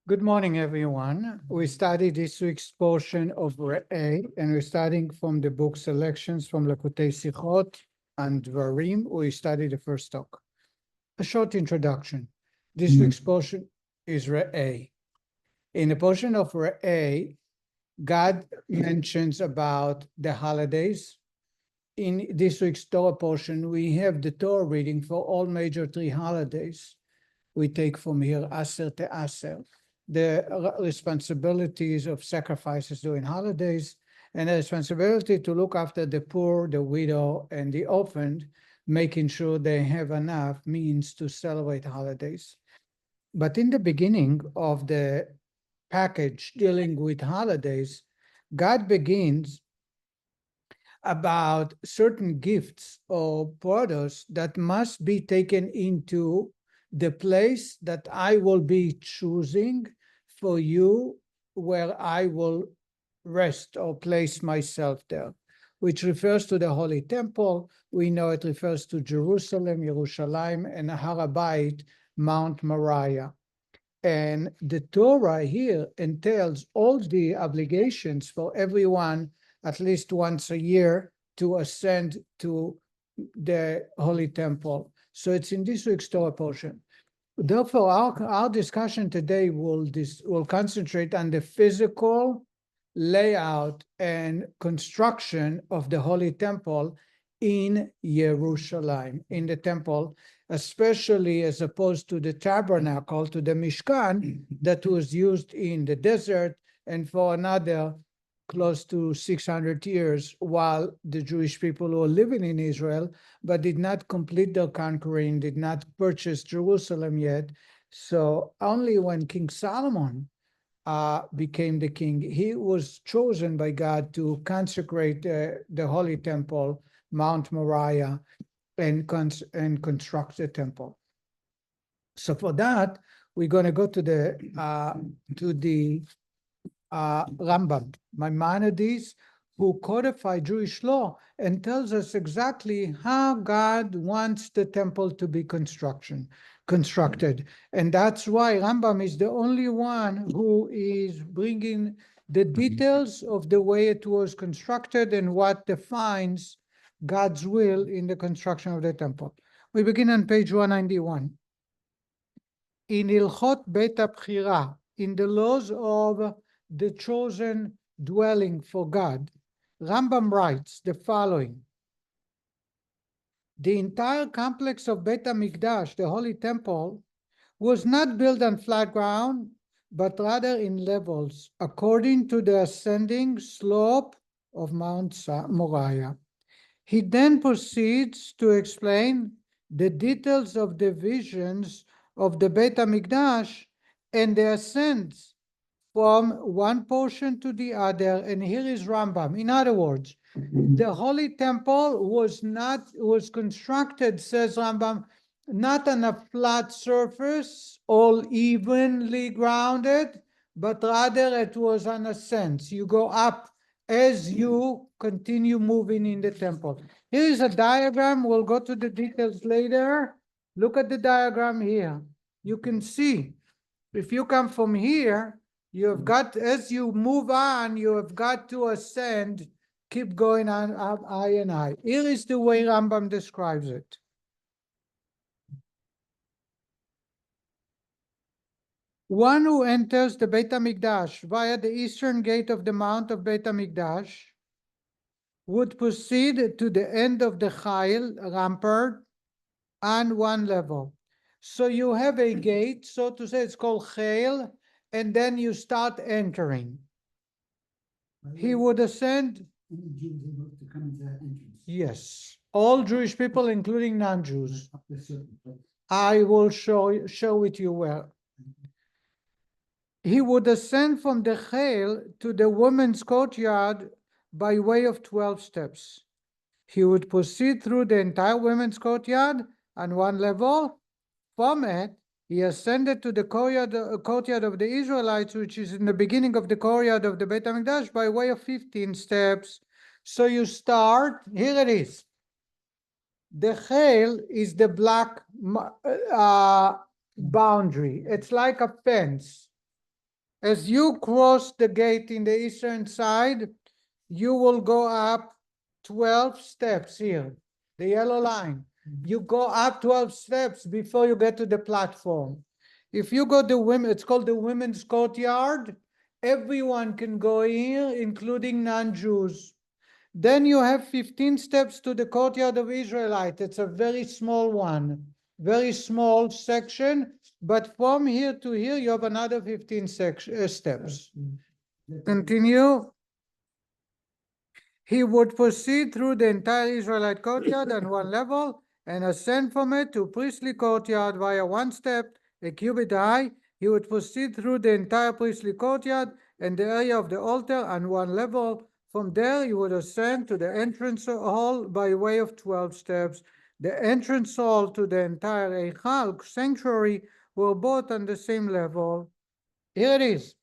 Good morning, everyone. We studied this week's portion of Re'eh, and we're studying from the book Selections from Lakutei Sichot and Dvarim. We studied the first talk. A short introduction. This week's portion is Re'eh. In the portion of Re'eh, God mentions about the holidays. In this week's Torah portion, we have the Torah reading for all major 3 holidays. We take from here Aser to Aser, the responsibilities of sacrifices during holidays, and the responsibility to look after the poor, the widow, and the orphaned, making sure they have enough means to celebrate holidays. But in the beginning of the package dealing with holidays, God begins about certain gifts or products that must be taken into the place that I will be choosing for you, where I will rest or place myself there, which refers to the Holy Temple. We know it refers to Jerusalem, Yerushalayim, and Har HaBayit, Mount Moriah. And the Torah here entails all the obligations for everyone at least once a year to ascend to the Holy Temple. So it's in this week's Torah portion. Therefore, our discussion today will concentrate on the physical layout and construction of the Holy Temple in Yerushalayim, in the temple, especially as opposed to the tabernacle, to the Mishkan that was used in the desert and for another close to 600 years while the Jewish people were living in Israel, but did not complete their conquering, did not purchase Jerusalem yet. So only when King Solomon became the king, he was chosen by God to consecrate the Holy Temple, Mount Moriah, and construct the temple. So for that, we're going to go to the Rambam, Maimonides, who codified Jewish law and tells us exactly how God wants the temple to be constructed. And that's why Rambam is the only one who is bringing the details of the way it was constructed and what defines God's will in the construction of the temple. We begin on page 191. In Ilchot Beit HaBchira, in the laws of the chosen dwelling for God, Rambam writes the following: the entire complex of Beit HaMikdash, the Holy Temple, was not built on flat ground, but rather in levels, according to the ascending slope of Mount Moriah. He then proceeds to explain the details of the visions of the Beit HaMikdash and the ascents from one portion to the other. And here is Rambam. In other words, the Holy Temple was constructed, says Rambam, not on a flat surface, all evenly grounded, but rather it was on ascents. You go up as you continue moving in the temple. Here is a diagram. We'll go to the details later. Look at the diagram here. You can see, if you come from here, you have got, as you move on, you have got to ascend, keep going on up high and high. Here is the way Rambam describes it. One who enters the Beit HaMikdash via the eastern gate of the Mount of Beit HaMikdash would proceed to the end of the Chayil, rampart, on one level. So you have a gate, so to say, it's called Chayil, and then you start entering. He would ascend. Yes, all Jewish people, including non-Jews. I will show it you where. He would ascend from the Chayil to the women's courtyard by way of 12 steps. He would proceed through the entire women's courtyard on one level. From it, he ascended to the courtyard of the Israelites, which is in the beginning of the courtyard of the Beit HaMikdash, by way of 15 steps. So you start, here it is. The Chayil is the black boundary. It's like a fence. As you cross the gate in the eastern side, you will go up 12 steps here, the yellow line. You go up 12 steps before you get to the platform. If you go to women, it's called the women's courtyard. Everyone can go here, including non-Jews. Then you have 15 steps to the courtyard of Israelite. It's a very small one, very small section. But from here to here, you have another 15 steps. Continue. He would proceed through the entire Israelite courtyard on one level and ascend from it to priestly courtyard via one step, a cubit high. He would proceed through the entire priestly courtyard and the area of the altar on one level. From there, he would ascend to the entrance hall by way of 12 steps. The entrance hall to the entire Eichal sanctuary were both on the same level. Here it is.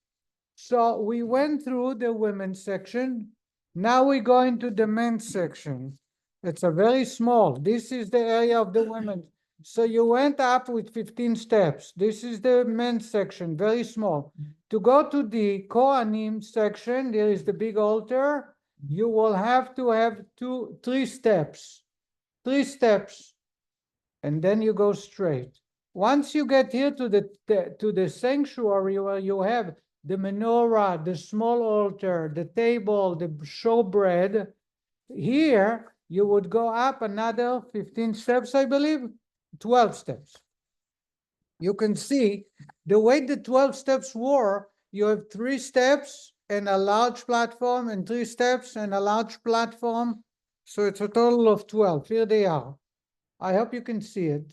So we went through the women's section. Now we go into the men's section. It's a very small. This is the area of the women. So you went up with 15 steps. This is the men's section, very small. To go to the Kohanim section, there is the big altar. You will have to have 3 steps. 3 steps. And then you go straight. Once you get here to the sanctuary where you have the menorah, the small altar, the table, the showbread, here you would go up another 15 steps, I believe, 12 steps. You can see the way the 12 steps were, you have 3 steps and a large platform and 3 steps and a large platform. So it's a total of 12. Here they are. I hope you can see it.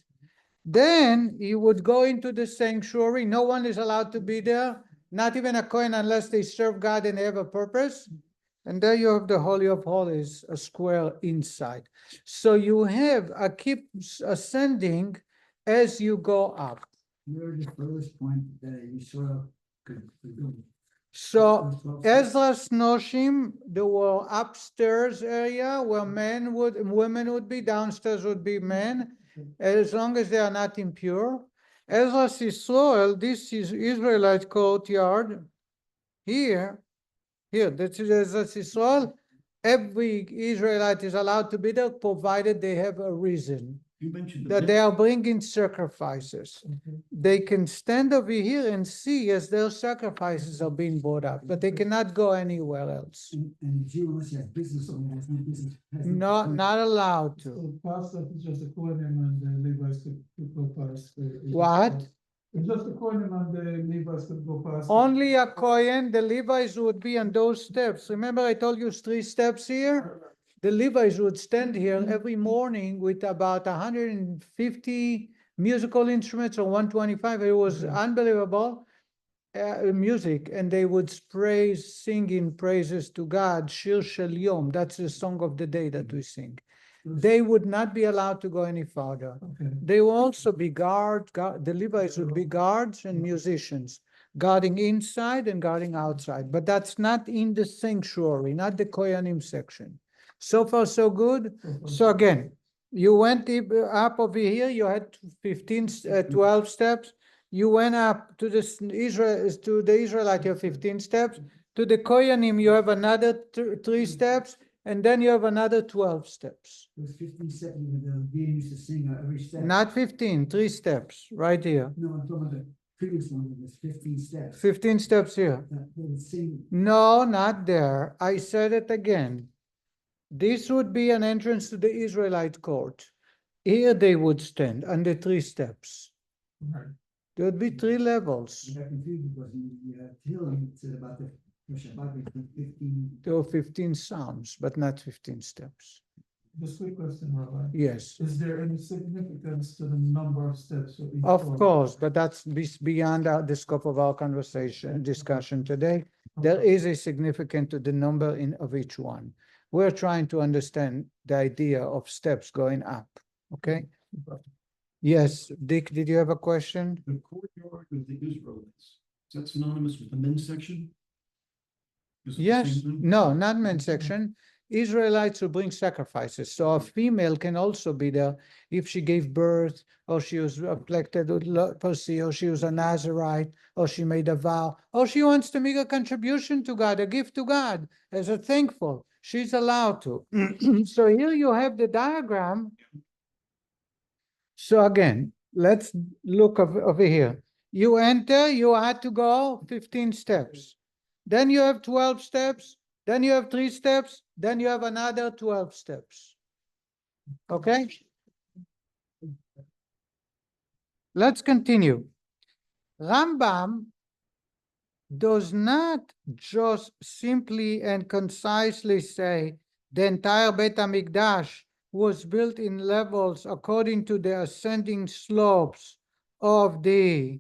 Then you would go into the sanctuary. No one is allowed to be there. Not even a Kohen unless they serve God and they have a purpose. And there you have the Holy of Holies, a square inside. So you have a keep ascending as you go up. Where the furthest point that you saw could do? So Ezra's Noshim, there were upstairs area where women would be, downstairs would be men, as long as they are not impure. Ezra's Yisrael, this is Israelite courtyard. Here, this is Ezra's Yisrael. Every Israelite is allowed to be there, provided they have a reason. You mentioned That they are bringing sacrifices. They can stand over here and see as their sacrifices are being brought up, but they cannot go anywhere else. And Jew, unless you have business or has no business. No, not allowed to. So past that is just the Kohanim and the Levites could go past. What? It's just the Kohanim and the Levites could go past. Only a Kohen, the Levites would be on those steps. Remember I told you 3 steps here? The Levites would stand here every morning with about 150 musical instruments or 125. It was unbelievable music, and they would praise, singing praises to God. Shir Shel Yom, that's the song of the day that we sing. They would not be allowed to go any farther. Okay. They will also be the Levites would be guards and musicians, guarding inside and guarding outside. But that's not in the sanctuary, not the Kohanim section. So far, so good. So again, you went up over here, you had 12 steps. You went up to the Israelite, you have 15 steps. To the Kohanim, you have another 3 steps, and then you have another 12 steps. It was 15 steps, the being used to sing every step. Not 15, 3 steps, right here. No, I'm talking about the previous one, it was 15 steps. 15 steps here. They would sing. No, not there. I said it again. This would be an entrance to the Israelite court. Here they would stand on the 3 steps. Right. There would be 3 levels. I got confused because you had Tilly said about the Shabbat, 15. There were 15 psalms, but not 15 steps. Just quick question, Rabbi. Yes, Is there any significance to the number of steps? of course, but that's beyond the scope of our discussion today. There is a significance to the number of each one. We're trying to understand the idea of steps going up, okay? Yes, Dick, did you have a question? The courtyard of the Israelites, is that synonymous with the men's section? Is it the Yes, same thing? no, not men's section. Israelites will bring sacrifices. So a female can also be there if she gave birth, or she was afflicted with leprosy, or she was a Nazarite, or she made a vow, or she wants to make a contribution to God, a gift to God as a thankful. She's allowed to. So here you have the diagram. So again, let's look over here. You enter, you had to go 15 steps. Then you have 12 steps. Then you have 3 steps. Then you have another 12 steps. Okay? Let's continue. Rambam does not just simply and concisely say the entire Beit HaMikdash was built in levels according to the ascending slopes of the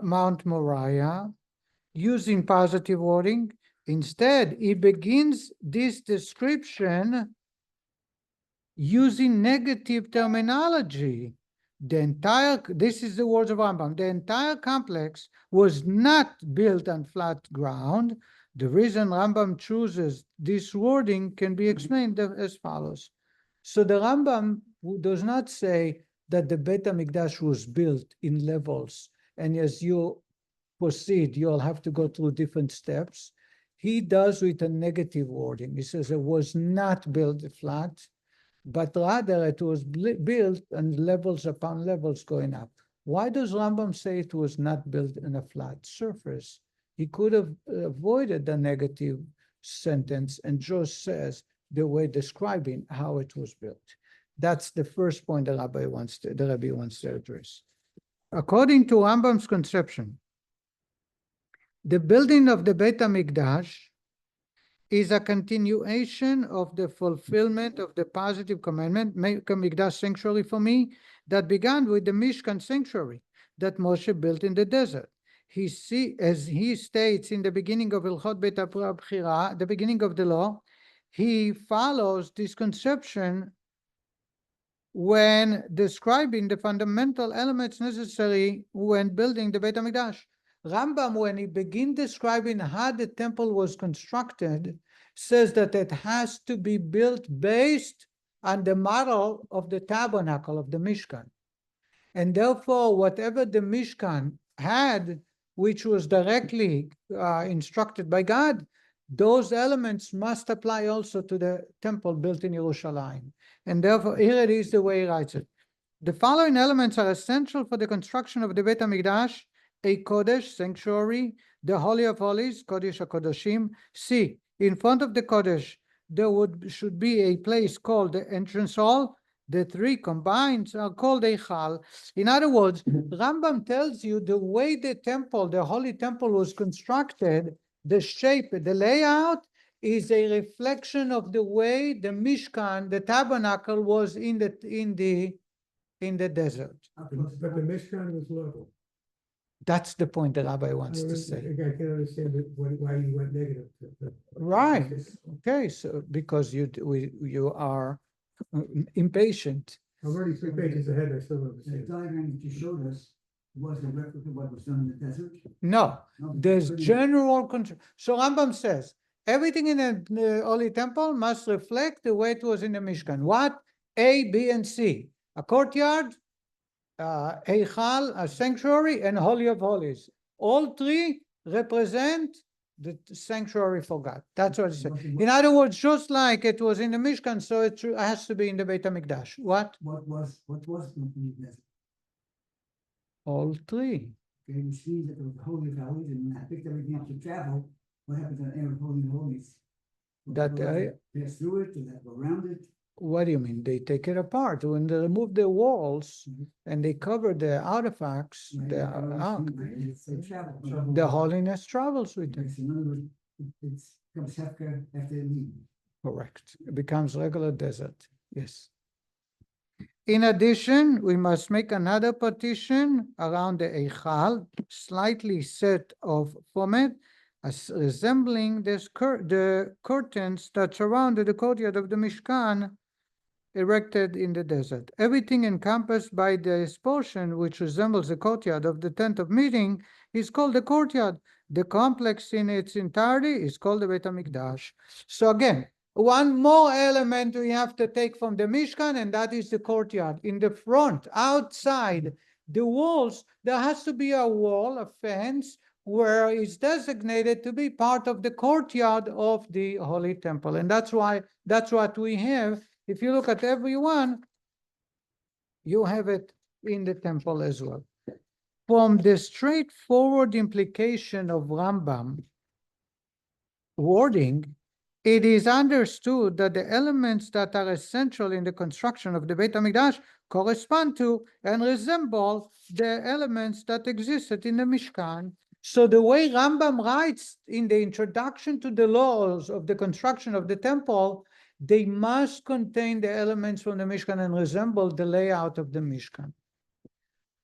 Mount Moriah, using positive wording. Instead, he begins this description using negative terminology. This is the words of Rambam, the entire complex was not built on flat ground. The reason Rambam chooses this wording can be explained as follows. So the Rambam does not say that the Beit HaMikdash was built in levels, and as you proceed, you'll have to go through different steps. He does with a negative wording. He says it was not built flat, but rather it was built on levels upon levels going up. Why does Rambam say it was not built in a flat surface? He could have avoided the negative sentence and just says the way describing how it was built. That's the first point the Rabbi wants to address. According to Rambam's conception, the building of the Beit HaMikdash is a continuation of the fulfillment of the positive commandment, make a Mikdash sanctuary for me, that began with the Mishkan sanctuary that Moshe built in the desert. As he states in the beginning of Ilchot Beit HaBchira, the beginning of the law, he follows this conception when describing the fundamental elements necessary when building the Beit HaMikdash. Rambam, when he begins describing how the temple was constructed, says that it has to be built based on the model of the tabernacle of the Mishkan. And therefore, whatever the Mishkan had, which was directly instructed by God, those elements must apply also to the temple built in Yerushalayim. And therefore, here it is the way he writes it. The following elements are essential for the construction of the Beit HaMikdash: a Kodesh, sanctuary; the Holy of Holies, Kodesh HaKodashim. C, in front of the Kodesh, there should be a place called the entrance hall. The 3 combined are called Eichal. In other words, Rambam tells you the way the temple, the Holy Temple, was constructed, the shape, the layout, is a reflection of the way the Mishkan, the tabernacle, was in the desert. But the Mishkan was level. That's the point that Rabbi wants to say. I can understand why you went negative. Right. Okay. So because you are impatient. I'm already 3 pages ahead. I still don't The understand. diagram that you showed us was a replica of what was done in the desert. No, No, there's pretty- general control. So Rambam says everything in the Holy Temple must reflect the way it was in the Mishkan. What? A, B, and C. A courtyard, Eichal, a sanctuary, and Holy of Holies. All 3 represent the sanctuary for God. That's what it says. In other words, just like it was in the Mishkan, so it has to be in the Beit HaMikdash. What? What was built in the desert? All 3. Okay, which means that there was Holy of Holies, and when I picked everything up to travel, what happens on air of Holy of Holies? That area? Pass through it, or that go around it? What do you mean? They take it apart. When they remove the walls and they cover the artifacts, Right, the and ark, they travel. the holiness travels with Okay, it. so in other words, it becomes hefker after they leave. Correct. It becomes regular desert. Yes. In addition, we must make another partition around the Eichal, slightly set of format, resembling the curtains that surrounded the courtyard of the Mishkan, erected in the desert. Everything encompassed by this portion, which resembles the courtyard of the tent of meeting, is called the courtyard. The complex in its entirety is called the Beit HaMikdash. So again, one more element we have to take from the Mishkan, and that is the courtyard. In the front, outside the walls, there has to be a wall, a fence, where it's designated to be part of the courtyard of the Holy Temple. And that's what we have. If you look at every one, you have it in the temple as well. From the straightforward implication of Rambam wording, it is understood that the elements that are essential in the construction of the Beit HaMikdash correspond to and resemble the elements that existed in the Mishkan. So the way Rambam writes in the introduction to the laws of the construction of the temple, they must contain the elements from the Mishkan and resemble the layout of the Mishkan.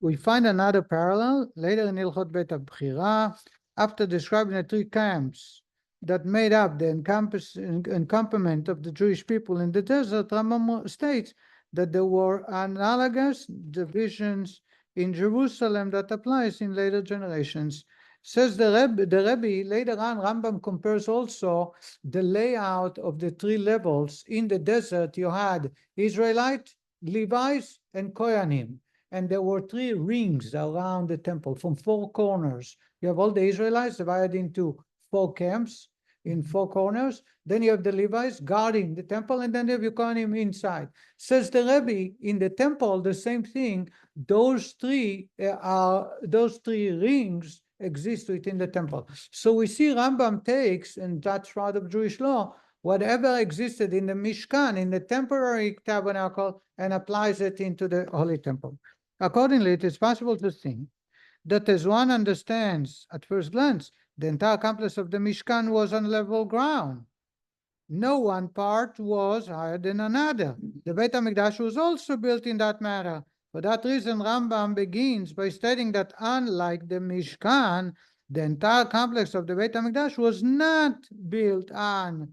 We find another parallel later in Hilchot Beit HaBchira, after describing the three camps that made up the encampment of the Jewish people in the desert. Rambam states that there were analogous divisions in Jerusalem that applies in later generations. Says the Rebbe, later on, Rambam compares also the layout of the three levels. In the desert, you had Israelite, Levites, and Kohanim. And there were three rings around the temple from four corners. You have all the Israelites divided into four camps in four corners. Then you have the Levites guarding the temple, and then you have Kohanim inside. Says the Rebbe, in the temple, the same thing. Those three rings exist within the temple. So we see Rambam takes, and that's part of Jewish law, whatever existed in the Mishkan, in the temporary tabernacle, and applies it into the Holy Temple. Accordingly, it is possible to think that as one understands at first glance, the entire complex of the Mishkan was on level ground. No one part was higher than another. The Beit HaMikdash was also built in that manner. For that reason, Rambam begins by stating that unlike the Mishkan, the entire complex of the Beit HaMikdash was not built on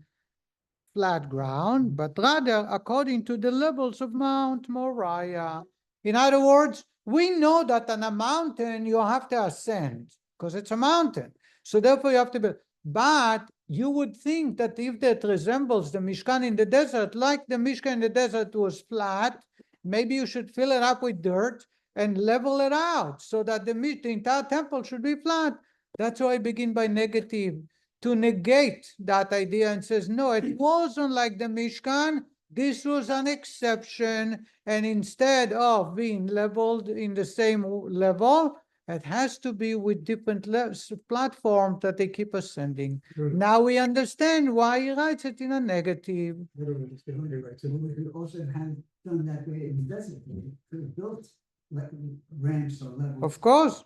flat ground, but rather according to the levels of Mount Moriah. In other words, we know that on a mountain you have to ascend because it's a mountain. So therefore you have to build. But you would think that if that resembles the Mishkan in the desert, like the Mishkan in the desert was flat, maybe you should fill it up with dirt and level it out so that the entire temple should be flat. That's why I begin by negative, to negate that idea and says, no, it wasn't like the Mishkan. This was an exception. And instead of being leveled in the same level, it has to be with different platforms that they keep ascending. Now we understand why he writes it in a negative. So we could also have done that way in the desert. We could have built like ramps or levels. Of course,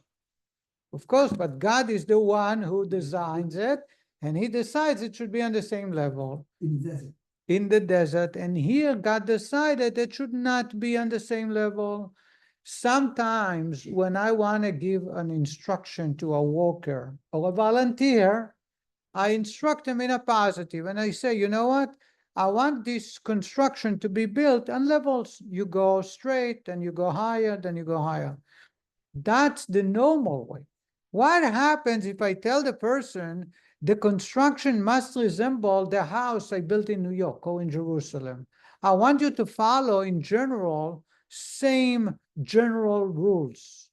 but God is the one who designs it, and he decides it should be on the same level. In the desert. In the desert, and here God decided it should not be on the same level. Sometimes when I want to give an instruction to a worker or a volunteer, I instruct them in a positive, and I say, you know what? I want this construction to be built on levels. You go straight, and you go higher, then you go higher. That's the normal way. What happens if I tell the person the construction must resemble the house I built in New York or in Jerusalem? I want you to follow, in general, same general rules.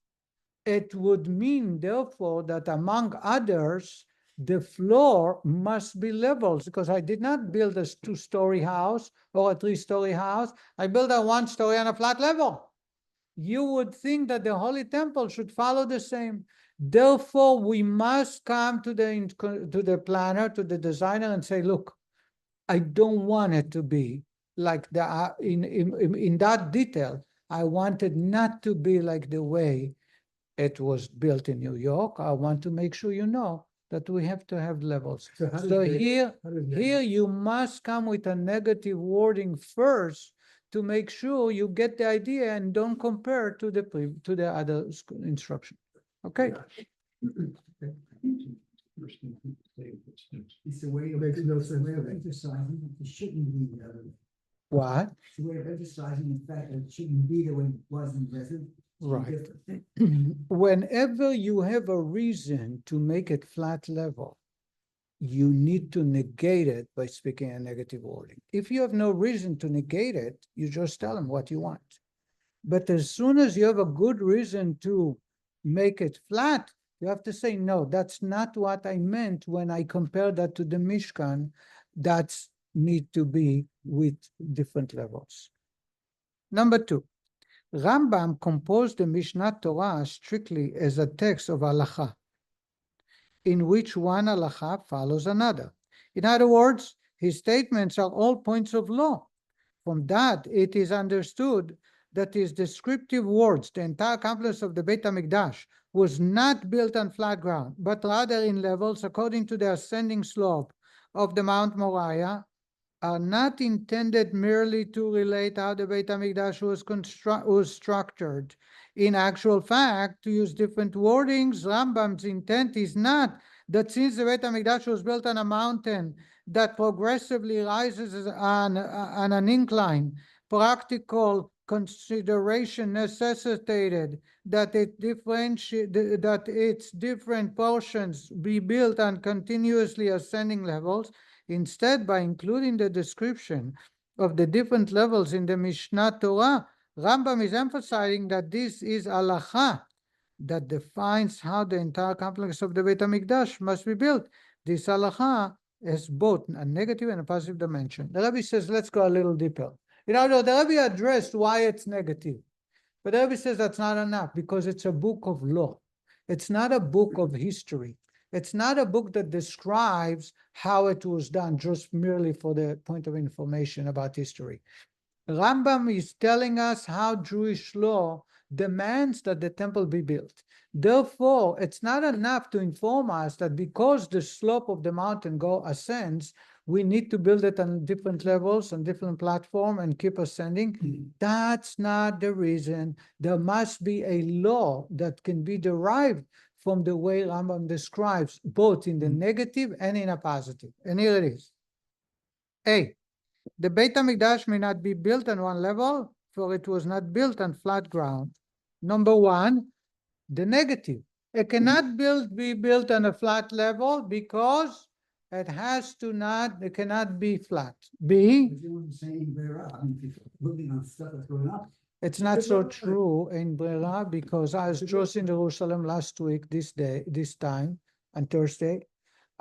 It would mean, therefore, that among others, the floor must be level, because I did not build a two-story house or a three-story house. I built a one-story on a flat level. You would think that the Holy Temple should follow the same. Therefore, we must come to the planner, to the designer, and say, look, I don't want it to be like the in that detail. I want it not to be like the way it was built in New York. I want to make sure you know that we have to have levels. So here you must come with a negative wording first to make sure you get the idea and don't compare to the other instruction. Okay. It's the way of, Makes no sense. way of emphasizing that it shouldn't be the other way. What? It's a way of emphasizing the fact that it shouldn't be there when it wasn't present. Right. Whenever you have a reason to make it flat level, you need to negate it by speaking a negative wording. If you have no reason to negate it, you just tell them what you want. But as soon as you have a good reason to make it flat, you have to say, no, that's not what I meant when I compared that to the Mishkan. That's need to be with different levels. Number two, Rambam composed the Mishnah Torah strictly as a text of halacha, in which one halacha follows another. In other words, his statements are all points of law. From that, it is understood that his descriptive words, the entire complex of the Beit HaMikdash, was not built on flat ground, but rather in levels according to the ascending slope of the Mount Moriah, are not intended merely to relate how the Beit HaMikdash was structured. In actual fact, to use different wordings, Rambam's intent is not that since the Beit HaMikdash was built on a mountain that progressively rises on an incline, practical consideration necessitated that its different portions be built on continuously ascending levels. Instead, by including the description of the different levels in the Mishnah Torah, Rambam is emphasizing that this is halacha that defines how the entire complex of the Beit HaMikdash must be built. This halacha has both a negative and a positive dimension. The Rabbi says, let's go a little deeper. The Rabbi addressed why it's negative, but the Rabbi says that's not enough because it's a book of law. It's not a book of history. It's not a book that describes how it was done just merely for the point of information about history. Rambam is telling us how Jewish law demands that the temple be built. Therefore, it's not enough to inform us that because the slope of the mountain ascends, we need to build it on different levels, on different platforms, and keep ascending. That's not the reason. There must be a law that can be derived from the way Rambam describes, both in the negative and in a positive. And here it is. A, the Beit HaMikdash may not be built on one level, for it was not built on flat ground. Number one, the negative. It cannot be built on a flat level because it cannot be flat. B, it's not so true in Brera because I was just in Jerusalem last week, this time, on Thursday,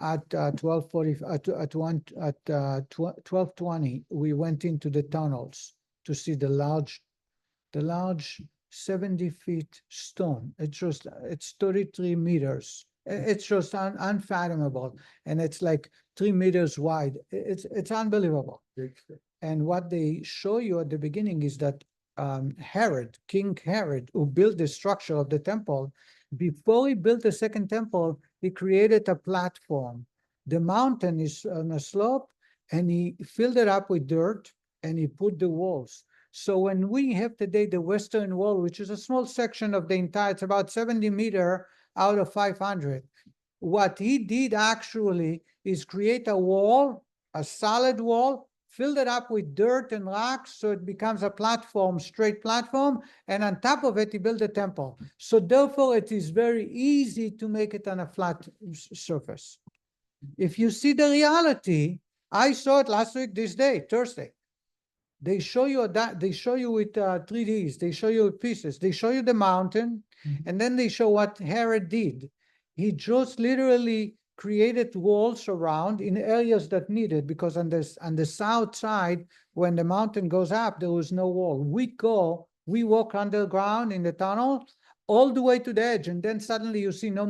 at 12:20. We went into the tunnels to see the large 70 feet stone. It's 33 meters. It's just unfathomable, and it's like 3 meters wide. It's unbelievable. And what they show you at the beginning is that King Herod, who built the structure of the temple, before he built the second temple, he created a platform. The mountain is on a slope, and he filled it up with dirt, and he put the walls. So when we have today the Western Wall, which is a small section of the entire, it's about 70 meters out of 500. What he did actually is create a wall, a solid wall, filled it up with dirt and rocks, so it becomes a platform, straight platform, and on top of it, he built a temple. So therefore, it is very easy to make it on a flat surface. If you see the reality, I saw it last week, this day, Thursday. They show you that. They show you with 3Ds. They show you pieces. They show you the mountain, and then they show what Herod did. He just literally created walls around in areas that needed, because on the south side, when the mountain goes up, there was no wall. We walk underground in the tunnel all the way to the edge, and then suddenly you see no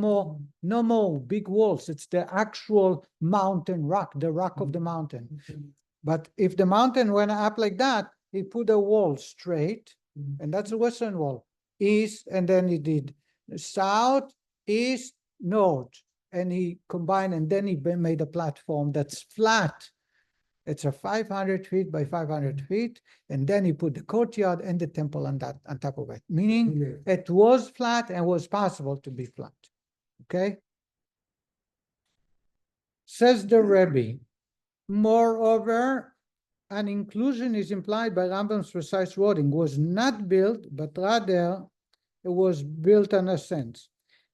more big walls. It's the actual mountain rock, the rock of the mountain. But if the mountain went up like that, he put a wall straight, and that's the Western Wall. East, and then he did south, east, north, and he combined, and then he made a platform that's flat. It's a 500 feet by 500 feet, and then he put the courtyard and the temple on top of it, meaning it was flat and was possible to be flat. Okay? Says the Rebbe, moreover, an inclusion is implied by Rambam's precise wording, was not built, but rather it was built on a sense.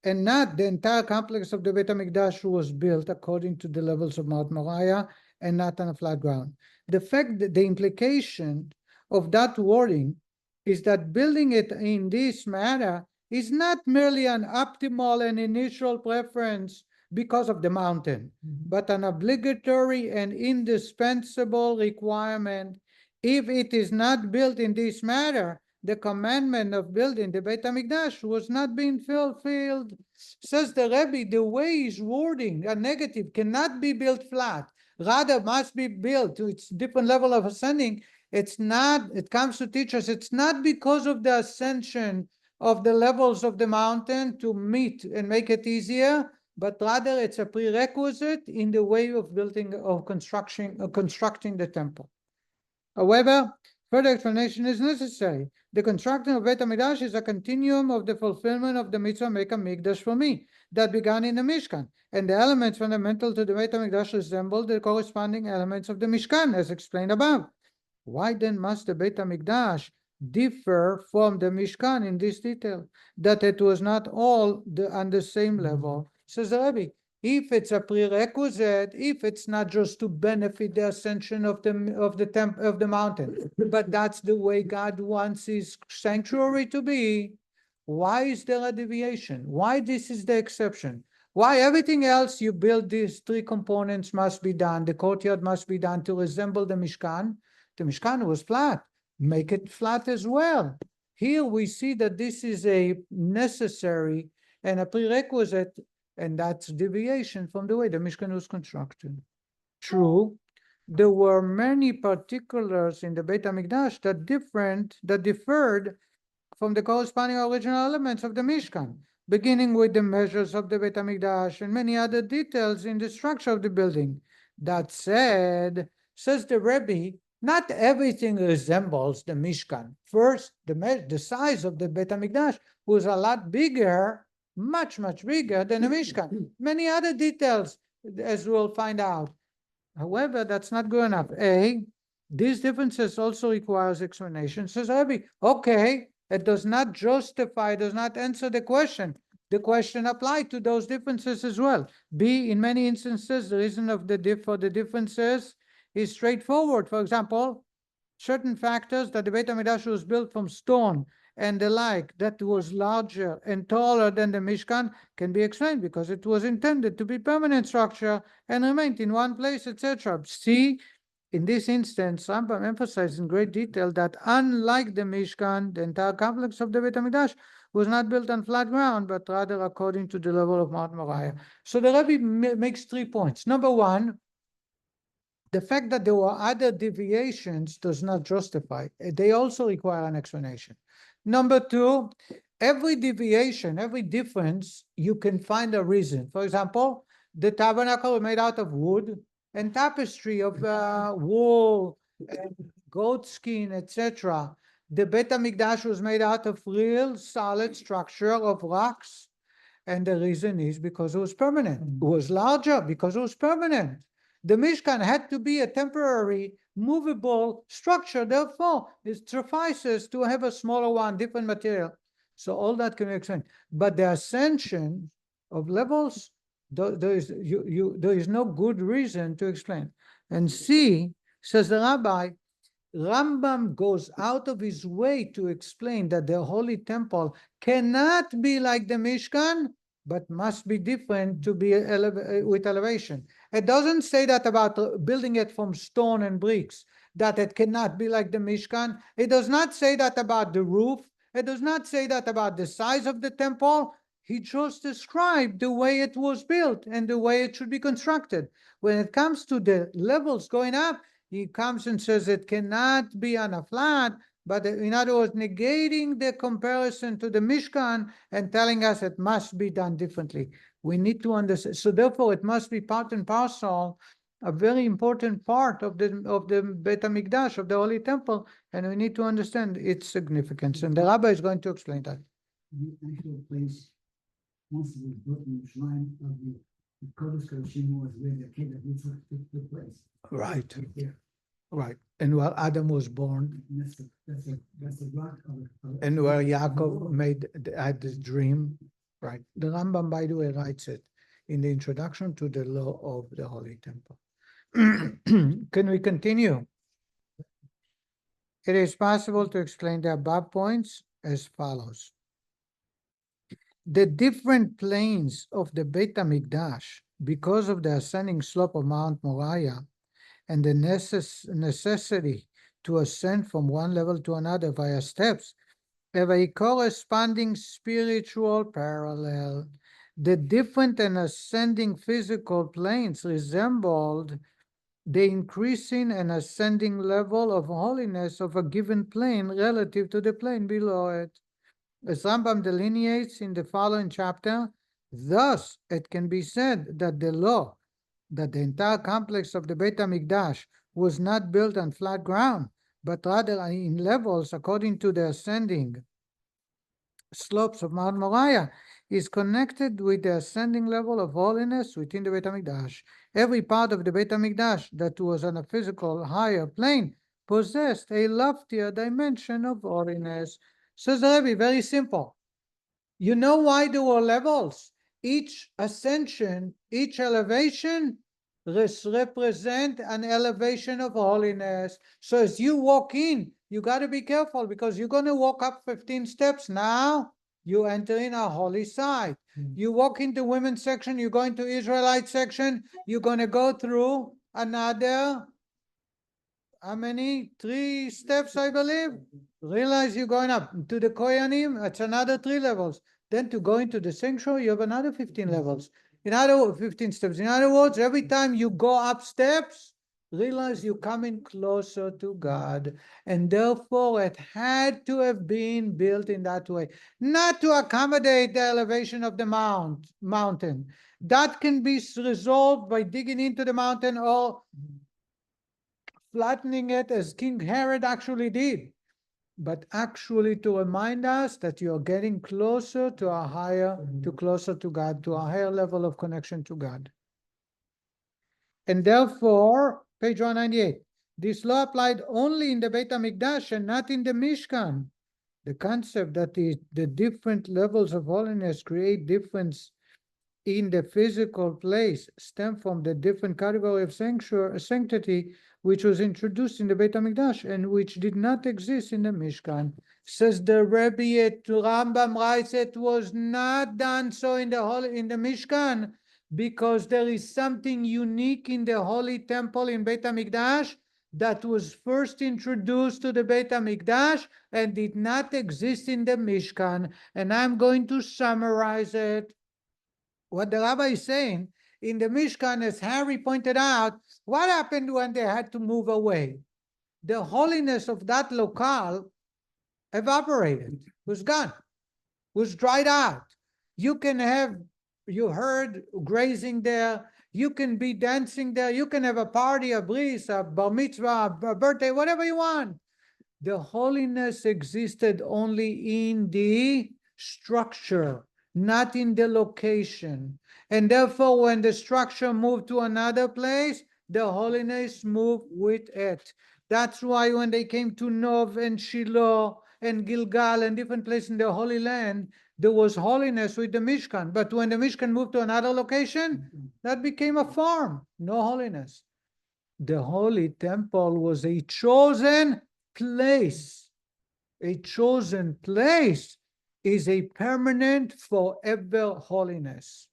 And not the entire complex of the Beit HaMikdash was built according to the levels of Mount Moriah and not on a flat ground. The fact that the implication of that wording is that building it in this manner is not merely an optimal and initial preference because of the mountain, but an obligatory and indispensable requirement. If it is not built in this manner, the commandment of building the Beit HaMikdash was not being fulfilled. Says the Rebbe, the way is wording, a negative, cannot be built flat. Rather, must be built to its different level of ascending. It's not, it comes to teach us, it's not because of the ascension of the levels of the mountain to meet and make it easier, but rather it's a prerequisite in the way of building, of constructing the temple. However, further explanation is necessary. The construction of Beit HaMikdash is a continuum of the fulfillment of the mitzvah make a mikdash for me that began in the Mishkan, and the elements fundamental to the Beit HaMikdash resemble the corresponding elements of the Mishkan, as explained above. Why then must the Beit HaMikdash differ from the Mishkan in this detail, that it was not all on the same level? Says the Rebbe, if it's a prerequisite, if it's not just to benefit the ascension of the mountain, but that's the way God wants his sanctuary to be, why is there a deviation? Why this is the exception? Why everything else you build these three components must be done, the courtyard must be done to resemble the Mishkan. The Mishkan was flat, make it flat as well. Here we see that this is a necessary and a prerequisite, and that's deviation from the way the Mishkan was constructed. True, there were many particulars in the Beit HaMikdash that differed from the corresponding original elements of the Mishkan, beginning with the measures of the Beit HaMikdash and many other details in the structure of the building. That said, says the Rebbe, not everything resembles the Mishkan. First, the size of the Beit HaMikdash was a lot bigger, much bigger than the Mishkan. Many other details, as we'll find out. However, that's not good enough. These differences also requires explanation. Says Rabbi, okay, it does not justify, does not answer the question. The question applied to those differences as well. B, in many instances, the reason for the differences is straightforward. For example, certain factors that the Beit HaMikdash was built from stone and the like, that was larger and taller than the Mishkan, can be explained because it was intended to be permanent structure and remained in one place, etc. See, in this instance, Rambam emphasized in great detail that unlike the Mishkan, the entire complex of the Beit HaMikdash was not built on flat ground, but rather according to the level of Mount Moriah. So the Rebbe makes 3 points. Number one, the fact that there were other deviations does not justify. They also require an explanation. Number two, every deviation, every difference, you can find a reason. For example, the tabernacle was made out of wood and tapestry of wool, and goat skin, etc. The Beit HaMikdash was made out of real solid structure of rocks. And the reason is because it was permanent. It was larger because it was permanent. The Mishkan had to be a temporary, movable structure. Therefore, it suffices to have a smaller one, different material. So all that can be explained. But the ascension of levels, there is no good reason to explain. And C, says the Rabbi, Rambam goes out of his way to explain that the Holy Temple cannot be like the Mishkan, but must be different to be with elevation. It doesn't say that about building it from stone and bricks, that it cannot be like the Mishkan. It does not say that about the roof. It does not say that about the size of the temple. He just described the way it was built and the way it should be constructed. When it comes to the levels going up, he comes and says it cannot be on a flat, but in other words, negating the comparison to the Mishkan and telling us it must be done differently. We need to understand. So therefore, it must be part and parcel, a very important part of the Beit HaMikdash, of the Holy Temple, and we need to understand its significance. And the Rabbi is going to explain that. The actual place, once it was built in the shrine of the Kodesh Kodashim, was where the Kedar took place. Right. There. Right. And while Adam was born, And that's the rock of and where Yaakov had this dream, right? The Rambam, by the way, writes it in the introduction to the law of the Holy Temple. Can we continue? It is possible to explain the above points as follows. The different planes of the Beit HaMikdash, because of the ascending slope of Mount Moriah and the necessity to ascend from one level to another via steps, have a corresponding spiritual parallel. The different and ascending physical planes resembled the increasing and ascending level of holiness of a given plane relative to the plane below it. As Rambam delineates in the following chapter, thus it can be said that the law, that the entire complex of the Beit HaMikdash was not built on flat ground, but rather in levels according to the ascending slopes of Mount Moriah, is connected with the ascending level of holiness within the Beit HaMikdash. Every part of the Beit HaMikdash that was on a physical higher plane possessed a loftier dimension of holiness. Says the Rebbe, very simple. You know why there were levels? Each ascension, each elevation represent an elevation of holiness. So as you walk in, you got to be careful because you're going to walk up 15 steps. Now you enter in a holy side. You walk into women's section, you go into Israelite section, you're going to go through another, how many? 3 steps, I believe. Realize you're going up to the Koyanim, it's another 3 levels. Then to go into the sanctuary, you have another 15 levels. In other words, 15 steps. In other words, every time you go up steps, realize you're coming closer to God. And therefore, it had to have been built in that way. Not to accommodate the elevation of the mountain. That can be resolved by digging into the mountain or flattening it as King Herod actually did, but actually to remind us that you're getting closer to a higher, closer to God, to a higher level of connection to God. And therefore, page 198, this law applied only in the Beit HaMikdash and not in the Mishkan. The concept that the different levels of holiness create difference in the physical place stem from the different category of sanctity which was introduced in the Beit HaMikdash and which did not exist in the Mishkan. Says the Rebbe, Rambam writes, it was not done so in the Mishkan because there is something unique in the holy temple in Beit HaMikdash that was first introduced to the Beit HaMikdash and did not exist in the Mishkan. And I'm going to summarize it. What the rabbi is saying, in the Mishkan, as Harry pointed out, what happened when they had to move away? The holiness of that locale evaporated, was gone, was dried out. You heard grazing there, you can be dancing there, you can have a party, a bris, a bar mitzvah, a birthday, whatever you want. The holiness existed only in the structure, not in the location. And therefore, when the structure moved to another place, the holiness moved with it. That's why when they came to Nov and Shiloh and Gilgal and different places in the Holy Land, there was holiness with the Mishkan. But when the Mishkan moved to another location, that became a farm, no holiness. The Holy Temple was a chosen place. A chosen place is a permanent forever holiness.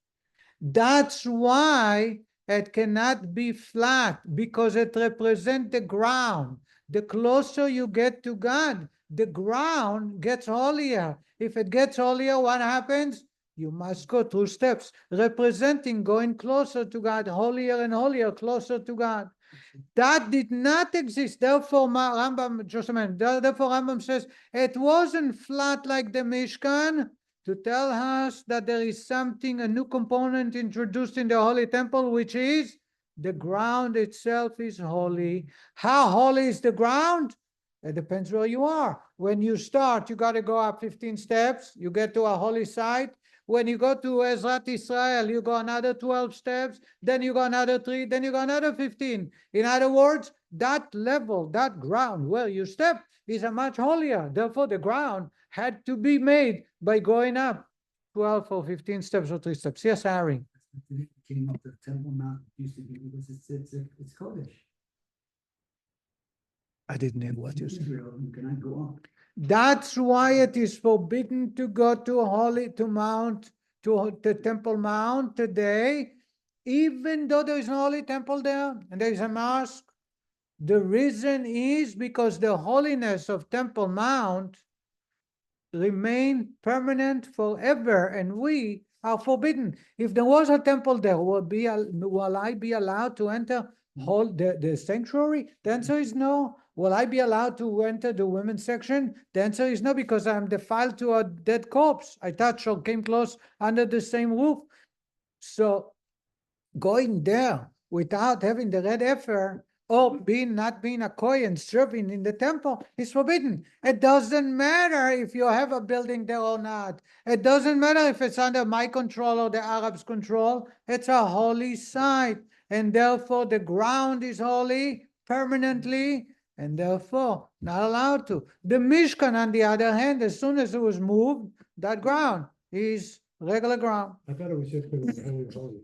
That's why it cannot be flat, because it represents the ground. The closer you get to God, the ground gets holier. If it gets holier, what happens? You must go through steps representing going closer to God, holier and holier, closer to God. That did not exist. Therefore, Rambam says it wasn't flat like the Mishkan, to tell us that there is something, a new component introduced in the Holy Temple, which is the ground itself is holy. How holy is the ground? It depends where you are. When you start, you got to go up 15 steps. You get to a holy site. When you go to Ezrat Israel, you go another 12 steps, then you go another 3, then you go another 15. In other words, that level, that ground where you step is a much holier. Therefore, the ground had to be made by going up 12 or 15 steps or 3 steps. Yes, Harry. It came up the Temple Mount used to be because it's Kodesh. I didn't hear what you said. Israel, you cannot go up. That's why it is forbidden to go to the Temple Mount today, even though there is no holy temple there and there is a mosque. The reason is because the holiness of Temple Mount remain permanent forever, and we are forbidden. If there was a temple there, will I be allowed to enter the sanctuary? The answer is no. Will I be allowed to enter the women's section? The answer is no, because I'm defiled to a dead corpse. I touched or came close under the same roof. So going there without having the red heifer or not being a Kohen serving in the temple is forbidden. It doesn't matter if you have a building there or not. It doesn't matter if it's under my control or the Arabs' control. It's a holy site, and therefore the ground is holy permanently, and therefore not allowed to. The Mishkan, on the other hand, as soon as it was moved, that ground is regular ground. I thought it was just because it was holy.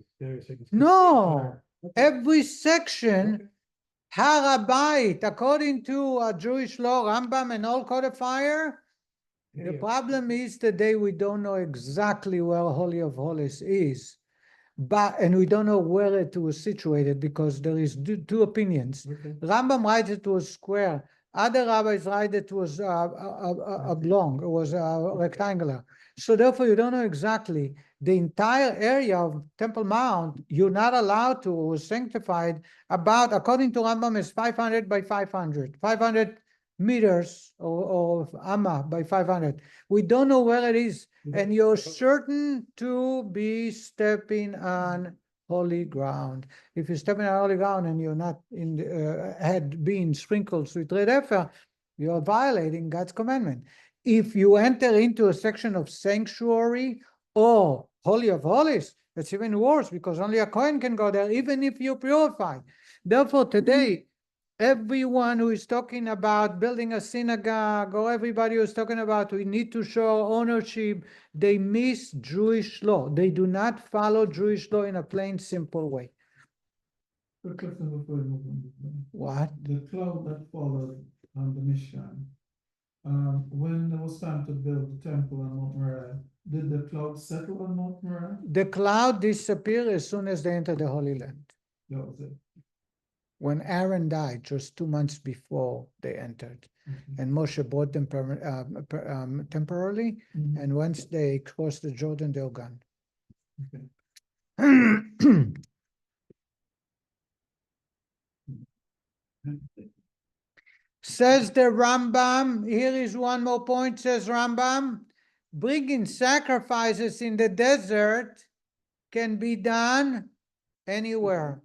No, every section, Harabait, according to Jewish law, Rambam and all codifier, the problem is today we don't know exactly where Holy of Holies is, and we don't know where it was situated because there is two opinions. Okay. Rambam writes it was square. Other rabbis write it was oblong. It was rectangular. So therefore, you don't know exactly. The entire area of Temple Mount, you're not allowed to, was sanctified about, according to Rambam, is 500 by 500. 500 meters of Amma by 500. We don't know where it is, and you're certain to be stepping on holy ground. If you're stepping on holy ground and you're not in the had been sprinkled with red heifer, you're violating God's commandment. If you enter into a section of sanctuary or Holy of Holies, it's even worse because only a Kohen can go there, even if you're purified. Therefore, today, everyone who is talking about building a synagogue, or everybody who is talking about we need to show ownership, they miss Jewish law. They do not follow Jewish law in a plain, simple way. Quick question before we move on. What? The cloud that followed on the Mishkan, when it was time to build the temple on Mount Re'eh, did the cloud settle on Mount Re'eh? The cloud disappeared as soon as they entered the Holy Land. That was it. When Aaron died, just 2 months before they entered, and Moshe brought them temporarily, Mhm. and once they crossed the Jordan, they were gone. Okay. Says the Rambam, here is one more point, says Rambam, bringing sacrifices in the desert can be done anywhere.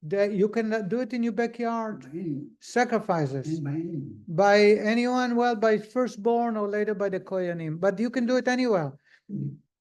You can do it in your backyard. Sacrifices by anyone, well, by firstborn or later by the Kohanim, but you can do it anywhere.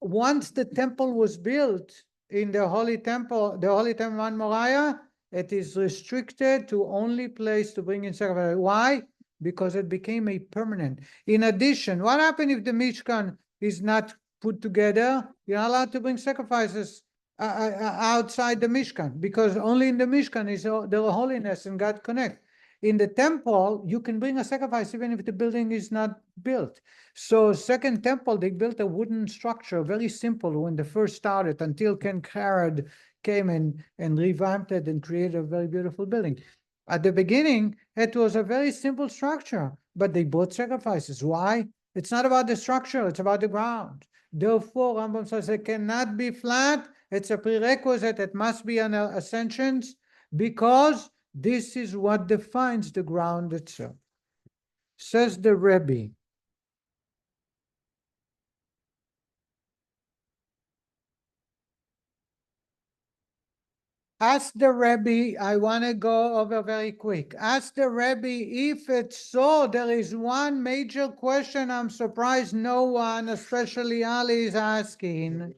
Once the temple was built in the Holy Temple Mount Moriah, it is restricted to only place to bring in sacrifice. Why? Because it became a permanent. In addition, what happened if the Mishkan is not put together? You're not allowed to bring sacrifices outside the Mishkan, because only in the Mishkan is the holiness and God connect. In the temple, you can bring a sacrifice even if the building is not built. So second temple, they built a wooden structure, very simple when they first started, until Ken Harrod came and revamped it and created a very beautiful building. At the beginning, it was a very simple structure, but they brought sacrifices. Why? It's not about the structure, it's about the ground. Therefore, Rambam says it cannot be flat. It's a prerequisite. It must be an ascension, because this is what defines the ground itself. Says the Rebbe. Ask the Rebbe, I want to go over very quick. Ask the Rebbe if it's so. There is one major question I'm surprised no one, especially Ali, is asking.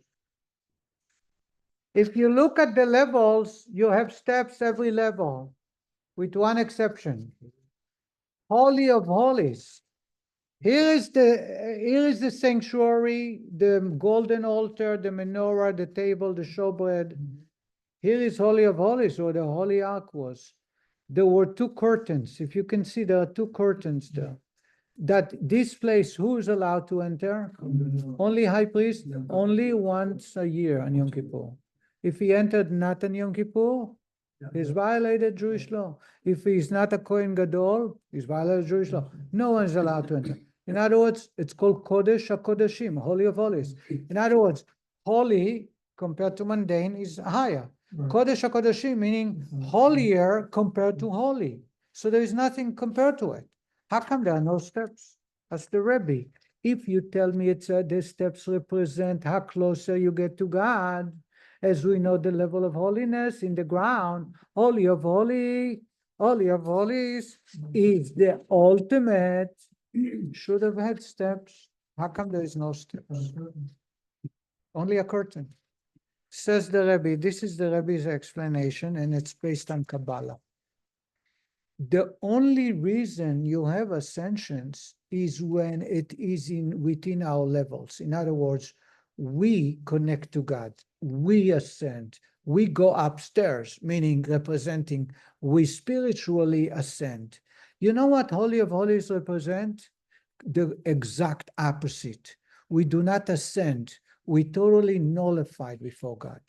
If you look at the levels, you have steps every level. with one exception. Holy of Holies. Here is the sanctuary, the golden altar, the menorah, the table, the showbread. Here is Holy of Holies, where the Holy Ark was. There were two curtains. If you can see, there are two curtains there. That this place, who is allowed to enter? Only high priest, only once a year on Yom Kippur. If he entered not on Yom Kippur, he's violated Jewish law. If he's not a Kohen Gadol, he's violated Jewish law. No one is allowed to enter. In other words, it's called Kodesh HaKodeshim, Holy of Holies. In other words, holy compared to mundane is higher. Kodesh HaKodeshim meaning holier compared to holy. So there is nothing compared to it. How come there are no steps? That's the Rebbe. If you tell me the steps represent how closer you get to God, as we know the level of holiness in the ground, Holy of Holies is the ultimate. Should have had steps. How come there is no steps? Only a curtain. Says the Rebbe, this is the Rebbe's explanation, and it's based on Kabbalah. The only reason you have ascensions is when it is within our levels. In other words, we connect to God, we ascend, we go upstairs, meaning representing we spiritually ascend. You know what Holy of Holies represent? The exact opposite. We do not ascend, we totally nullified before God.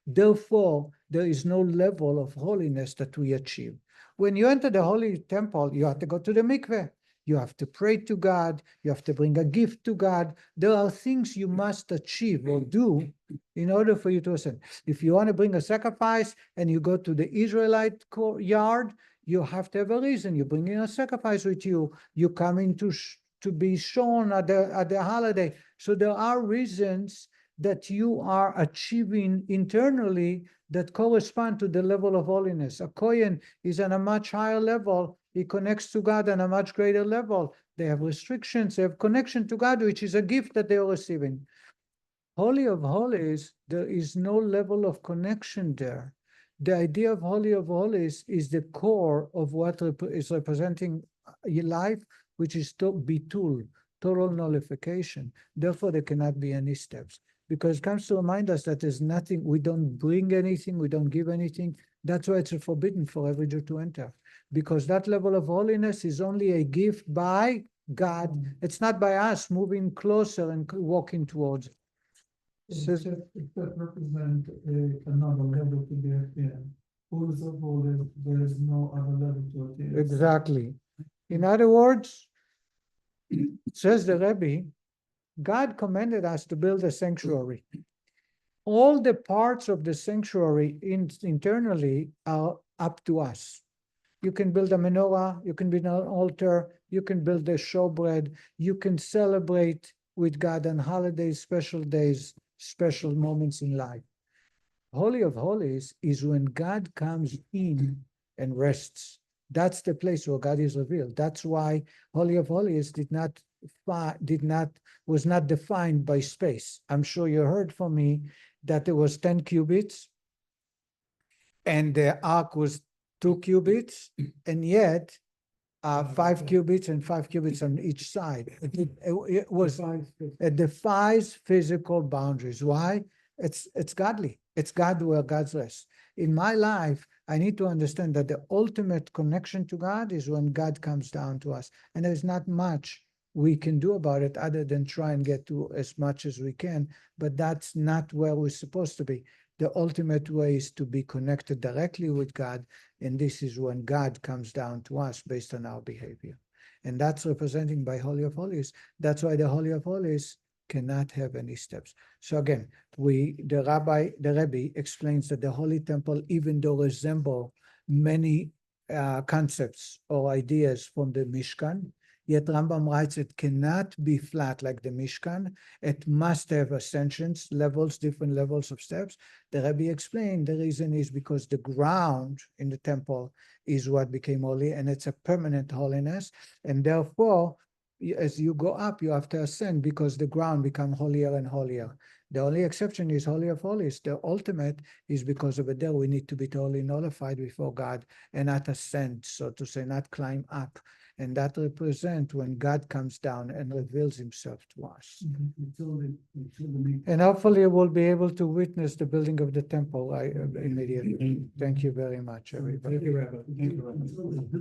Therefore, there is no level of holiness that we achieve. When you enter the holy temple, you have to go to the mikveh. You have to pray to God. You have to bring a gift to God. There are things you must achieve or do in order for you to ascend. If you want to bring a sacrifice and you go to the Israelite yard, you have to have a reason. You bring in a sacrifice with you. You come in to be shown at the holiday. So there are reasons that you are achieving internally that correspond to the level of holiness. A Kohen is on a much higher level. He connects to God on a much greater level. They have restrictions, they have connection to God, which is a gift that they are receiving. Holy of Holies, there is no level of connection there. The idea of Holy of Holies is the core of what is representing life, which is bitul, total nullification. Therefore, there cannot be any steps. Because it comes to remind us that there's nothing, we don't bring anything, we don't give anything. That's why it's forbidden for every Jew to enter. Because that level of holiness is only a gift by God. It's not by us moving closer and walking towards it. It that represent another level to be attained. Holiest of holies, there is no other level to attain. Exactly. In other words, says the Rebbe, God commanded us to build a sanctuary. All the parts of the sanctuary internally are up to us. You can build a menorah, you can build an altar, you can build a showbread, you can celebrate with God on holidays, special days, special moments in life. Holy of Holies is when God comes in and rests. That's the place where God is revealed. That's why Holy of Holies was not defined by space. I'm sure you heard from me that there was 10 cubits and the ark was 2 cubits, and yet 5 cubits and 5 cubits on each side. It defies physical boundaries. Why? It's godly. It's God where God's rests. In my life, I need to understand that the ultimate connection to God is when God comes down to us. And there's not much we can do about it other than try and get to as much as we can, but that's not where we're supposed to be. The ultimate way is to be connected directly with God, and this is when God comes down to us based on our behavior. And that's representing by Holy of Holies. That's why the Holy of Holies cannot have any steps. So again, the Rebbe explains that the Holy Temple, even though resemble many concepts or ideas from the Mishkan, yet Rambam writes it cannot be flat like the Mishkan. It must have ascensions, levels, different levels of steps. The Rebbe explained the reason is because the ground in the temple is what became holy, and it's a permanent holiness, and therefore as you go up, you have to ascend because the ground become holier and holier. The only exception is Holy of Holies. The ultimate is because over there we need to be totally nullified before God and not ascend, so to say, not climb up. And that represents when God comes down and reveals himself to us. Until the And hopefully we'll be able to witness the building of the temple immediately. Thank you very much, everybody. Thank you, Rabbi. Thank you, Rabbi. until the